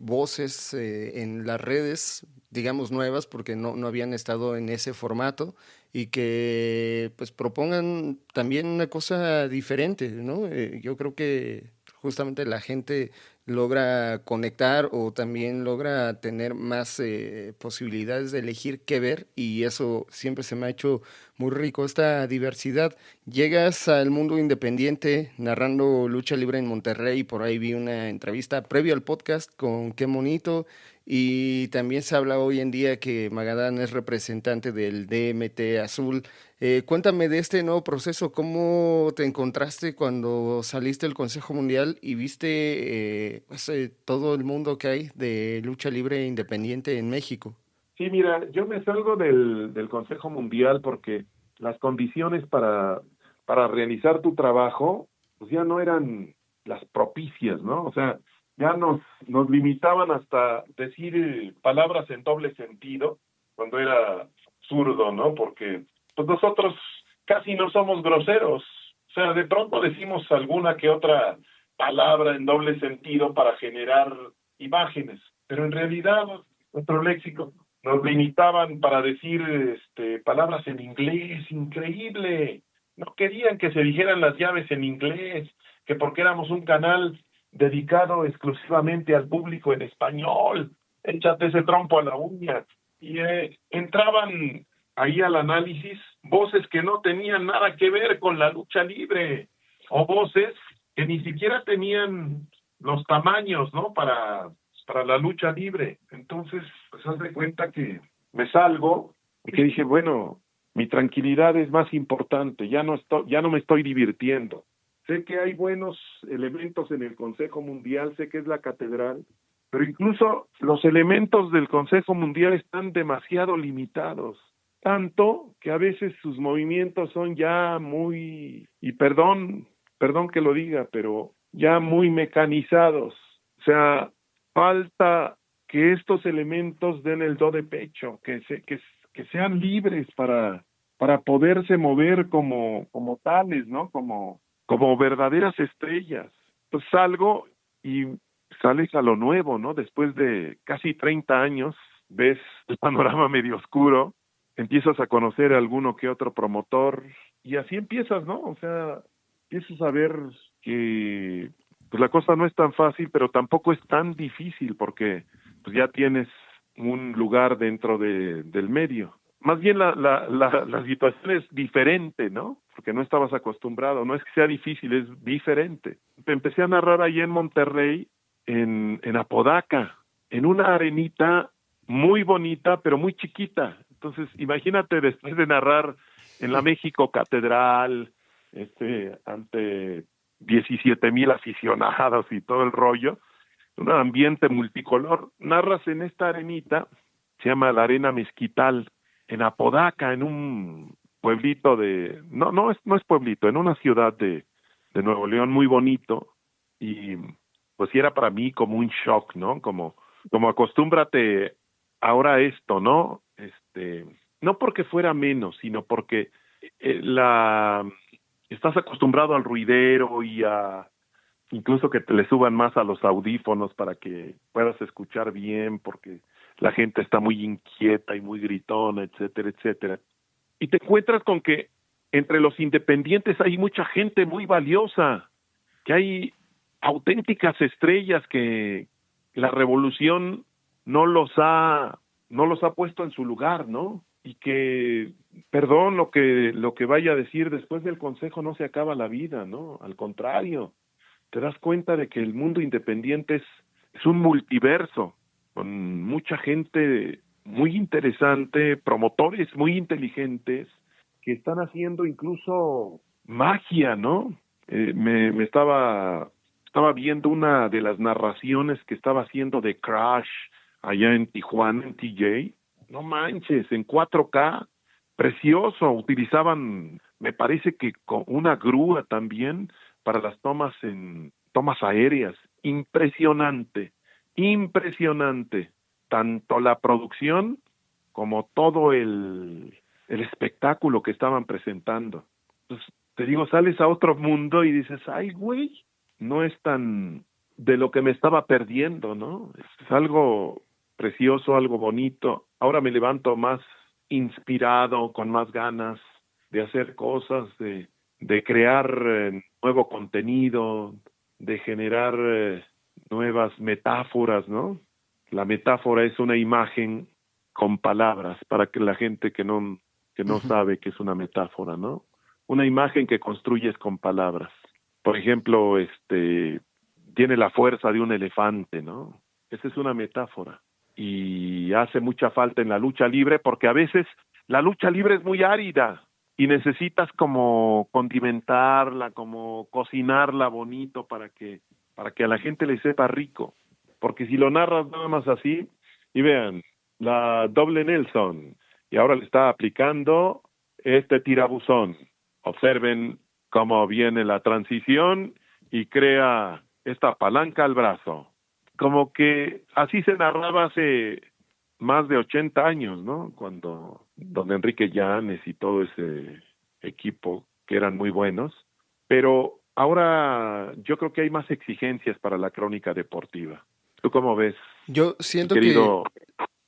Speaker 2: voces en las redes, digamos nuevas, porque no habían estado en ese formato y que pues propongan también una cosa diferente, ¿no? Yo creo que justamente la gente logra conectar o también logra tener más posibilidades de elegir qué ver y eso siempre se me ha hecho muy rico, esta diversidad. Llegas al mundo independiente narrando lucha libre en Monterrey, por ahí vi una entrevista previo al podcast con Qué Monito y también se habla hoy en día que Magadán es representante del DMT Azul. Cuéntame de este nuevo proceso, ¿cómo te encontraste cuando saliste del Consejo Mundial y viste todo el mundo que hay de lucha libre independiente en México?
Speaker 3: Sí, mira, yo me salgo del Consejo Mundial porque las condiciones para realizar tu trabajo pues ya no eran las propicias, ¿no? O sea, ya nos limitaban hasta decir palabras en doble sentido cuando era absurdo, ¿no? Porque pues nosotros casi no somos groseros. O sea, de pronto decimos alguna que otra palabra en doble sentido para generar imágenes, pero en realidad nuestro léxico nos limitaban para decir palabras en inglés, increíble. No querían que se dijeran las llaves en inglés, que porque éramos un canal dedicado exclusivamente al público en español. Échate ese trompo a la uña. Y entraban ahí al análisis voces que no tenían nada que ver con la lucha libre, o voces que ni siquiera tenían los tamaños, ¿no? Para la lucha libre. Entonces, pues haz de cuenta que me salgo y que dije, bueno, mi tranquilidad es más importante, ya no me estoy divirtiendo. Sé que hay buenos elementos en el Consejo Mundial, sé que es la catedral, pero incluso los elementos del Consejo Mundial están demasiado limitados, tanto que a veces sus movimientos son ya muy, y perdón que lo diga, pero ya muy mecanizados. O sea, falta que estos elementos den el do de pecho, que sean libres para poderse mover como tales, ¿no? Como verdaderas estrellas. Pues salgo y sales a lo nuevo, ¿no? Después de casi 30 años, ves el panorama medio oscuro, empiezas a conocer a alguno que otro promotor, y así empiezas, ¿no? O sea, empiezas a ver que pues la cosa no es tan fácil, pero tampoco es tan difícil, porque pues ya tienes un lugar dentro del medio. Más bien la situación es diferente, ¿no? Porque no estabas acostumbrado, no es que sea difícil, es diferente. Empecé a narrar ahí en Monterrey, en Apodaca, en una arenita muy bonita, pero muy chiquita. Entonces, imagínate después de narrar en la México Catedral, ante 17,000 aficionados y todo el rollo, un ambiente multicolor, narras en esta arenita, se llama la Arena Mezquital, en Apodaca, en un pueblito no es pueblito, en una ciudad de Nuevo León muy bonito, y pues sí era para mí como un shock, ¿no? Como acostúmbrate ahora a esto, ¿no? No porque fuera menos, sino porque estás acostumbrado al ruidero y incluso que te le suban más a los audífonos para que puedas escuchar bien, porque la gente está muy inquieta y muy gritona, etcétera, etcétera. Y te encuentras con que entre los independientes hay mucha gente muy valiosa, que hay auténticas estrellas que la revolución no los ha puesto en su lugar, ¿no? Y que, perdón lo que vaya a decir, después del consejo no se acaba la vida, ¿no? Al contrario, te das cuenta de que el mundo independiente es un multiverso, con mucha gente muy interesante, promotores muy inteligentes, que están haciendo incluso magia, ¿no? Me estaba viendo una de las narraciones que estaba haciendo de Crash allá en Tijuana, en TJ. No manches, en 4K, precioso. Utilizaban, me parece que con una grúa también para las tomas aéreas. Impresionante, tanto la producción como todo el espectáculo que estaban presentando. Pues te digo, sales a otro mundo y dices, ay güey, no es tan de lo que me estaba perdiendo, ¿no? Es algo precioso, algo bonito. Ahora me levanto más inspirado, con más ganas de hacer cosas, de crear nuevo contenido, de generar nuevas metáforas, ¿no? La metáfora es una imagen con palabras, para que la gente que no sabe qué es una metáfora, ¿no? Una imagen que construyes con palabras. Por ejemplo, tiene la fuerza de un elefante, ¿no? Esa es una metáfora. Y hace mucha falta en la lucha libre, porque a veces la lucha libre es muy árida y necesitas como condimentarla, como cocinarla bonito para que a la gente le sepa rico. Porque si lo narras nada más así, y vean, la doble Nelson, y ahora le está aplicando este tirabuzón. Observen cómo viene la transición y crea esta palanca al brazo. Como que así se narraba hace más de 80 años, ¿no? Cuando don Enrique Llanes y todo ese equipo, que eran muy buenos, pero ahora yo creo que hay más exigencias para la crónica deportiva. ¿Tú cómo ves,
Speaker 2: Yo
Speaker 3: mi querido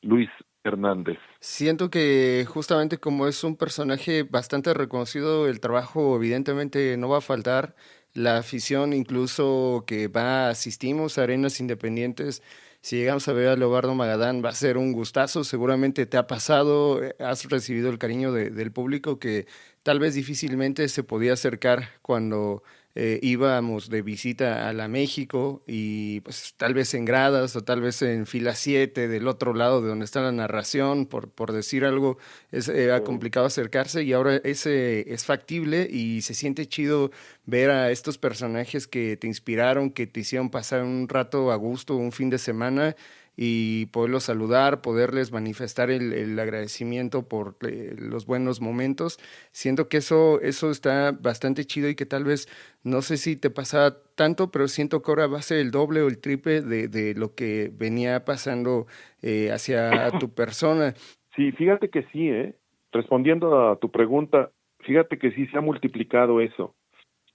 Speaker 3: Luis Hernández?
Speaker 2: siento que justamente como es un personaje bastante reconocido, el trabajo evidentemente no va a faltar. La afición incluso que asistimos a arenas independientes, si llegamos a ver a Leobardo Magadán va a ser un gustazo, seguramente te ha pasado, has recibido el cariño del público que tal vez difícilmente se podía acercar cuando íbamos de visita a la México y pues tal vez en gradas o tal vez en fila 7 del otro lado de donde está la narración, por decir algo, era complicado acercarse y ahora ese es factible y se siente chido ver a estos personajes que te inspiraron, que te hicieron pasar un rato a gusto, un fin de semana y poderlos saludar, poderles manifestar el agradecimiento por los buenos momentos. Siento que eso está bastante chido y que tal vez, no sé si te pasa tanto, pero siento que ahora va a ser el doble o el triple de lo que venía pasando hacia tu persona.
Speaker 3: Sí, fíjate que sí, ¿eh? Respondiendo a tu pregunta, fíjate que sí se ha multiplicado eso.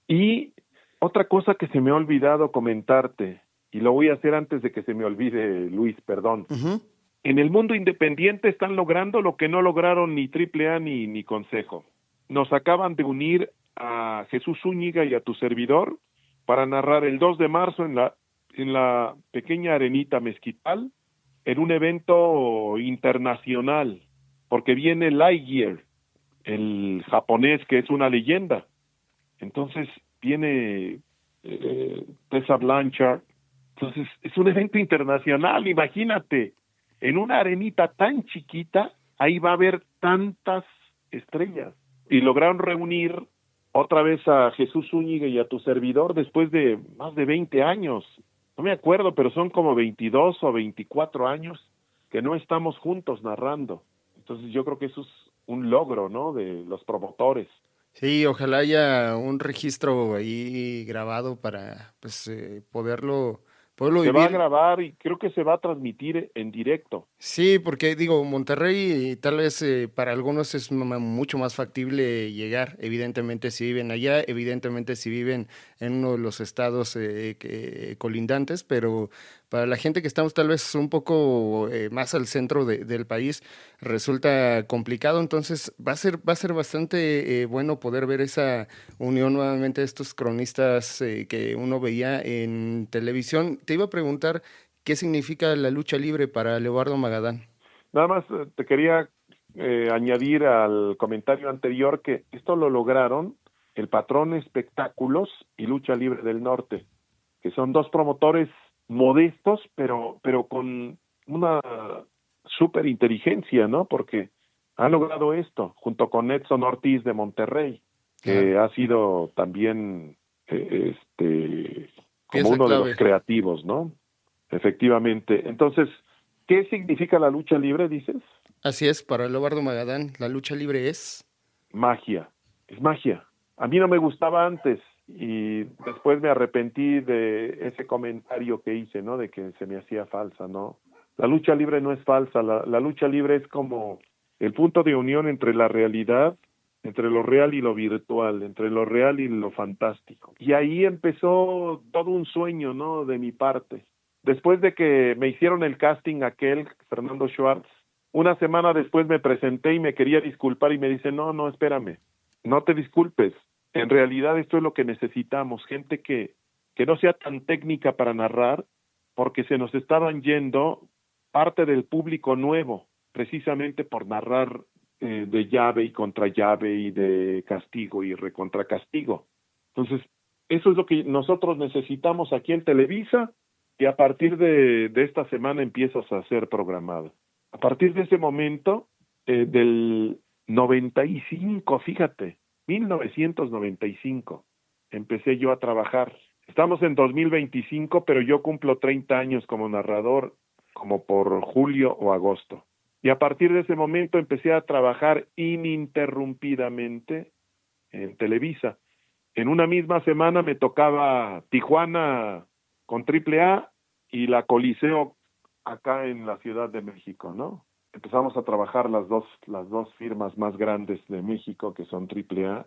Speaker 3: Y otra cosa que se me ha olvidado comentarte, y lo voy a hacer antes de que se me olvide, Luis, perdón.
Speaker 2: Ujú.
Speaker 3: En el mundo independiente están logrando lo que no lograron ni Triple A ni Consejo. Nos acaban de unir a Jesús Zúñiga y a tu servidor para narrar el 2 de marzo en la pequeña arenita Mezquital, en un evento internacional, porque viene Lightyear, el japonés que es una leyenda. Entonces viene Tessa Blanchard. Entonces es un evento internacional, imagínate, en una arenita tan chiquita, ahí va a haber tantas estrellas. Y lograron reunir otra vez a Jesús Zúñiga y a tu servidor después de más de 20 años. No me acuerdo, pero son como 22 o 24 años que no estamos juntos narrando. Entonces yo creo que eso es un logro, ¿no?, de los promotores.
Speaker 2: Sí, ojalá haya un registro ahí grabado para pues poderlo
Speaker 3: Se va a
Speaker 2: vivir.
Speaker 3: grabar y creo que se va a transmitir en directo.
Speaker 2: Sí, porque digo, Monterrey tal vez para algunos es mucho más factible llegar, evidentemente si viven allá, evidentemente si viven en uno de los estados colindantes, pero para la gente que estamos tal vez un poco más al centro del país resulta complicado, entonces va a ser bastante bueno poder ver esa unión nuevamente de estos cronistas que uno veía en televisión. Te iba a preguntar, ¿qué significa la lucha libre para Leobardo Magadán?
Speaker 3: Nada más te quería añadir al comentario anterior que esto lo lograron el Patrón Espectáculos y Lucha Libre del Norte, que son dos promotores modestos, pero con una súper inteligencia, ¿no? Porque han logrado esto, junto con Edson Ortiz de Monterrey, que ha sido también como
Speaker 2: Pieza
Speaker 3: uno de los
Speaker 2: clave.
Speaker 3: creativos, ¿no? Efectivamente. Entonces, ¿qué significa la lucha libre, dices?
Speaker 2: Así es, para Leobardo Magadán, la lucha libre es...
Speaker 3: Magia. Es magia. A mí no me gustaba antes y después me arrepentí de ese comentario que hice, ¿no? De que se me hacía falsa, ¿no? La lucha libre no es falsa. La lucha libre es como el punto de unión entre la realidad, entre lo real y lo virtual, entre lo real y lo fantástico. Y ahí empezó todo un sueño, ¿no?, de mi parte. Después de que me hicieron el casting aquel, Fernando Schwartz, una semana después me presenté y me quería disculpar y me dice, no, espérame, no te disculpes. En realidad esto es lo que necesitamos, gente que no sea tan técnica para narrar, porque se nos estaban yendo parte del público nuevo, precisamente por narrar de llave y contra llave y de castigo y recontra castigo. Entonces, eso es lo que nosotros necesitamos aquí en Televisa, y a partir de esta semana empiezas a ser programado. A partir de ese momento, del 95, fíjate, 1995, empecé yo a trabajar. Estamos en 2025, pero yo cumplo 30 años como narrador, como por julio o agosto. Y a partir de ese momento empecé a trabajar ininterrumpidamente en Televisa. en una misma semana me tocaba Tijuana con AAA y la Coliseo acá en la Ciudad de México, ¿no? Empezamos a trabajar las dos firmas más grandes de México, que son AAA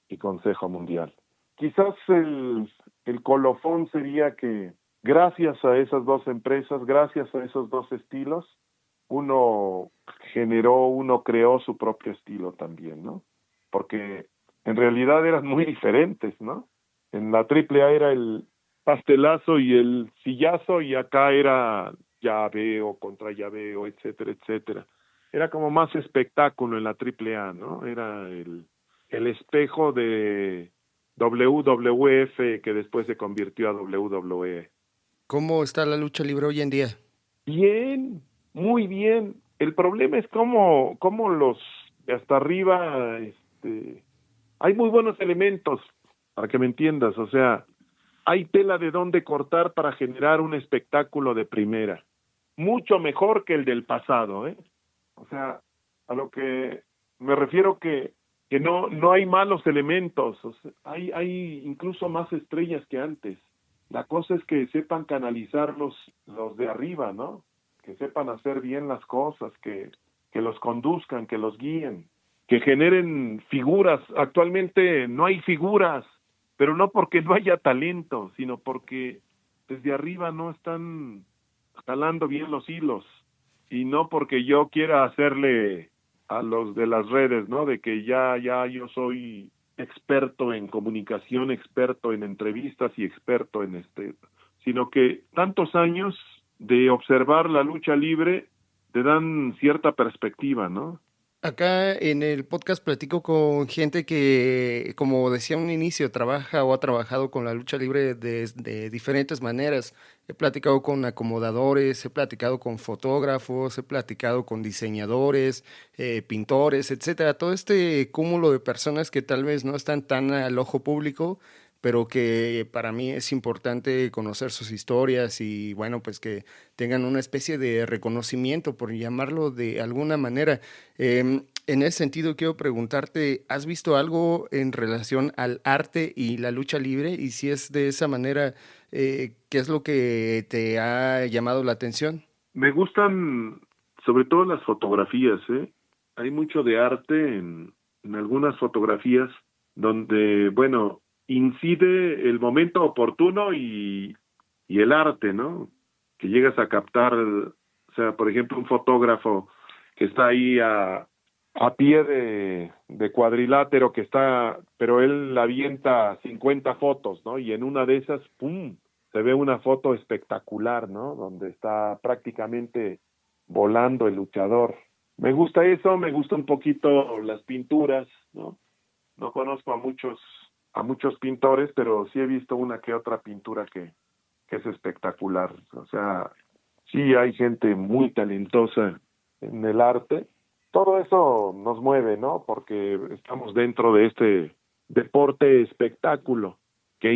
Speaker 3: y Consejo Mundial. Quizás el colofón sería que gracias a esas dos empresas, gracias a esos dos estilos, uno creó su propio estilo también, ¿no? Porque en realidad eran muy diferentes, ¿no? En la AAA era el pastelazo y el sillazo, y acá era llaveo contra llaveo, etcétera, etcétera. Era como más espectáculo en la AAA, ¿no? Era el espejo de WWF que después se convirtió a WWE.
Speaker 2: ¿Cómo está la lucha libre hoy en día?
Speaker 3: Bien, muy bien. El problema es cómo los de hasta arriba, hay muy buenos elementos, para que me entiendas, o sea, hay tela de dónde cortar para generar un espectáculo de primera, mucho mejor que el del pasado, ¿eh? O sea, a lo que me refiero que no hay malos elementos, o sea, hay incluso más estrellas que antes. La cosa es que sepan canalizar los de arriba, ¿no? Que sepan hacer bien las cosas, que los conduzcan, que los guíen, que generen figuras. Actualmente no hay figuras, pero no porque no haya talento, sino porque desde arriba no están jalando bien los hilos, y no porque yo quiera hacerle a los de las redes, ¿no? De que ya yo soy experto en comunicación, experto en entrevistas y experto en sino que tantos años de observar la lucha libre te dan cierta perspectiva, ¿no?
Speaker 2: Acá en el podcast platico con gente que, como decía un inicio, trabaja o ha trabajado con la lucha libre de diferentes maneras. He platicado con acomodadores, he platicado con fotógrafos, he platicado con diseñadores, pintores, etcétera. Todo este cúmulo de personas que tal vez no están tan al ojo público, pero que para mí es importante conocer sus historias y, bueno, pues que tengan una especie de reconocimiento, por llamarlo de alguna manera. En ese sentido, quiero preguntarte, ¿has visto algo en relación al arte y la lucha libre? Y si es de esa manera, ¿qué es lo que te ha llamado la atención?
Speaker 3: Me gustan sobre todo las fotografías, ¿eh? Hay mucho de arte en algunas fotografías donde, bueno, incide el momento oportuno y el arte, ¿no? Que llegas a captar, o sea, por ejemplo, un fotógrafo que está ahí a pie de cuadrilátero pero él avienta 50 fotos, ¿no? Y en una de esas, ¡pum!, se ve una foto espectacular, ¿no? Donde está prácticamente volando el luchador. Me gusta eso, me gusta un poquito las pinturas, ¿no? No conozco a muchos pintores, pero sí he visto una que otra pintura que es espectacular. O sea, sí hay gente muy talentosa en el arte. Todo eso nos mueve, ¿no? Porque estamos dentro de este deporte espectáculo que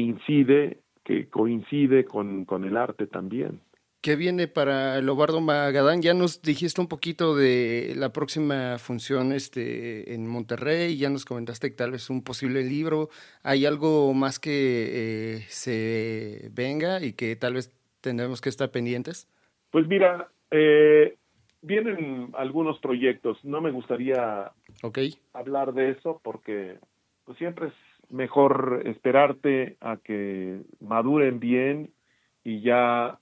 Speaker 3: coincide con el arte también.
Speaker 2: ¿Qué viene para Lobardo Magadán? Ya nos dijiste un poquito de la próxima función en Monterrey, ya nos comentaste que tal vez un posible libro. ¿Hay algo más que se venga y que tal vez tendremos que estar pendientes?
Speaker 3: Pues mira, vienen algunos proyectos. No me gustaría hablar de eso porque pues siempre es mejor esperarte a que maduren bien y ya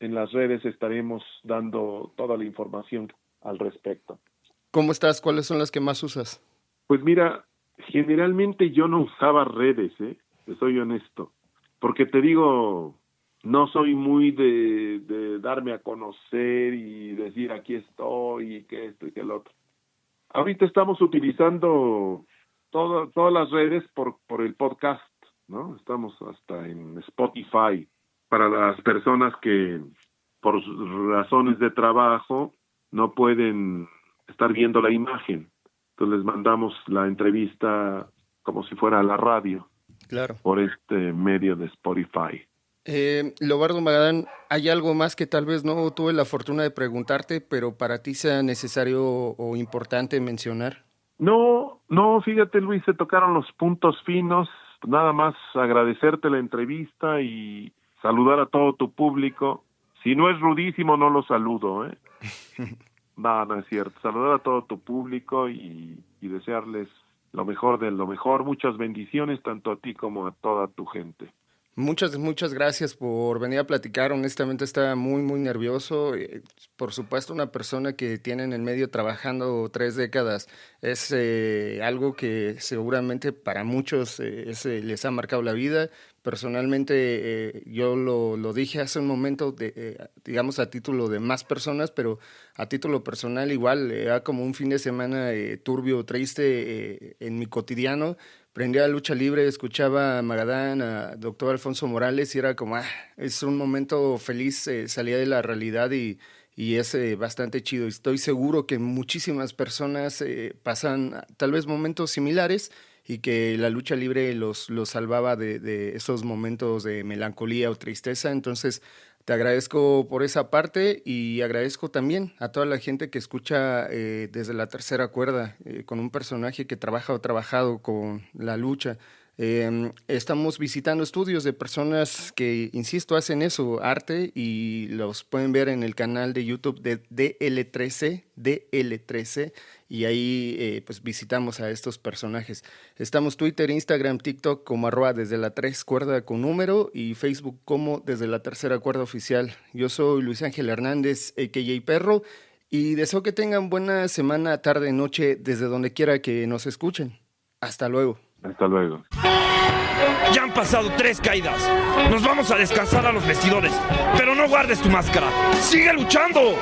Speaker 3: en las redes estaremos dando toda la información al respecto.
Speaker 2: ¿Cómo estás? ¿Cuáles son las que más usas?
Speaker 3: Pues mira, generalmente yo no usaba redes, te soy honesto, porque te digo, no soy muy de darme a conocer y decir aquí estoy y que esto y que el otro. Ahorita estamos utilizando todas las redes por el podcast, ¿no? Estamos hasta en Spotify. Para las personas que por razones de trabajo no pueden estar viendo la imagen. Entonces les mandamos la entrevista como si fuera la radio.
Speaker 2: Claro.
Speaker 3: Por este medio de Spotify.
Speaker 2: Lobardo Magadán, ¿hay algo más que tal vez no tuve la fortuna de preguntarte, pero para ti sea necesario o importante mencionar?
Speaker 3: No, fíjate, Luis, se tocaron los puntos finos, nada más agradecerte la entrevista y saludar a todo tu público. Si no es rudísimo, no lo saludo, ¿eh? No es cierto. Saludar a todo tu público y desearles lo mejor de lo mejor. Muchas bendiciones tanto a ti como a toda tu gente.
Speaker 2: Muchas gracias por venir a platicar. Honestamente estaba muy nervioso. Por supuesto, una persona que tiene en el medio trabajando 3 décadas es algo que seguramente para muchos les ha marcado la vida. Personalmente, yo lo dije hace un momento, digamos a título de más personas, pero a título personal igual, era como un fin de semana turbio, triste en mi cotidiano. Prendía la lucha libre, escuchaba a Magadán, a Doctor Alfonso Morales y era como, es un momento feliz, salía de la realidad y es bastante chido. Estoy seguro que muchísimas personas pasan tal vez momentos similares y que la lucha libre los salvaba de esos momentos de melancolía o tristeza. Entonces, te agradezco por esa parte y agradezco también a toda la gente que escucha desde la tercera cuerda, con un personaje que trabaja o trabajado con la lucha. Estamos visitando estudios de personas que, insisto, hacen eso, arte, y los pueden ver en el canal de YouTube de DL13, y ahí pues visitamos a estos personajes. Estamos Twitter, Instagram, TikTok como @desde la 3 cuerda con número y Facebook como desde la tercera cuerda oficial. Yo soy Luis Ángel Hernández, a.k.a. Perro, y deseo que tengan buena semana, tarde, noche, desde donde quiera que nos escuchen. Hasta luego.
Speaker 3: Hasta luego.
Speaker 1: Ya han pasado 3 caídas. Nos vamos a descansar a los vestidores. Pero no guardes tu máscara. ¡Sigue luchando!